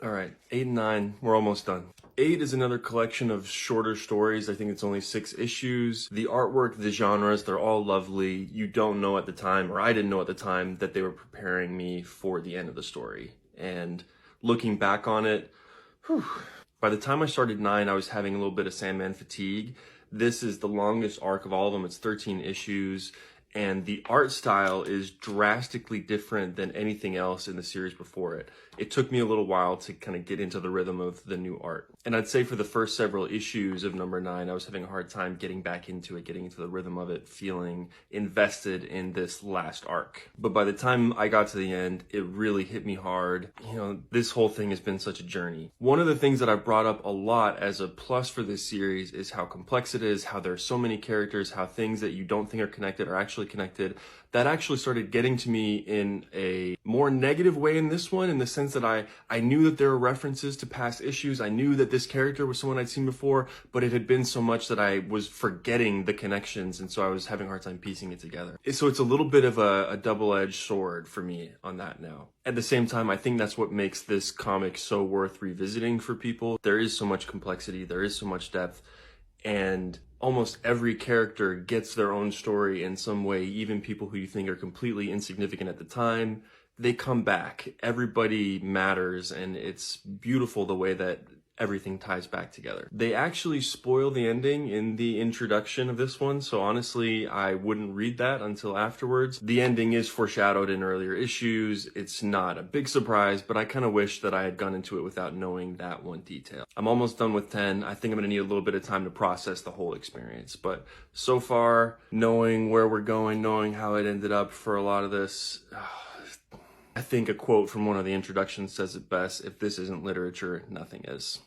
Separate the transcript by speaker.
Speaker 1: All right, 8 and 9, we're almost done. 8 is another collection of shorter stories. I think it's only 6 issues. The artwork, the genres, they're all lovely. You don't know at the time, or I didn't know at the time, that they were preparing me for the end of the story. And looking back on it, whew, by the time I started 9, I was having a little bit of Sandman fatigue. This is the longest arc of all of them. It's 13 issues. And the art style is drastically different than anything else in the series before it. It took me a little while to kind of get into the rhythm of the new art. And I'd say for the first several issues of number 9, I was having a hard time getting back into it, getting into the rhythm of it, feeling invested in this last arc. But by the time I got to the end, it really hit me hard. You know, this whole thing has been such a journey. One of the things that I brought up a lot as a plus for this series is how complex it is, how there's so many characters, how things that you don't think are connected are actually connected. That actually started getting to me in a more negative way in this one, in the sense that I knew that there were references to past issues. I knew that this character was someone I'd seen before, but it had been so much that I was forgetting the connections, and so I was having a hard time piecing it together. So it's a little bit of a double-edged sword for me on that now. At the same time, I think that's what makes this comic so worth revisiting for people. There is so much complexity, there is so much depth, and almost every character gets their own story in some way. Even people who you think are completely insignificant at the time, they come back. Everybody matters, and it's beautiful the way that everything ties back together. They actually spoil the ending in the introduction of this one, so honestly, I wouldn't read that until afterwards. The ending is foreshadowed in earlier issues. It's not a big surprise, but I kind of wish that I had gone into it without knowing that one detail. I'm almost done with 10. I think I'm gonna need a little bit of time to process the whole experience, but so far, knowing where we're going, knowing how it ended up for a lot of this, I think a quote from one of the introductions says it best: if this isn't literature, nothing is.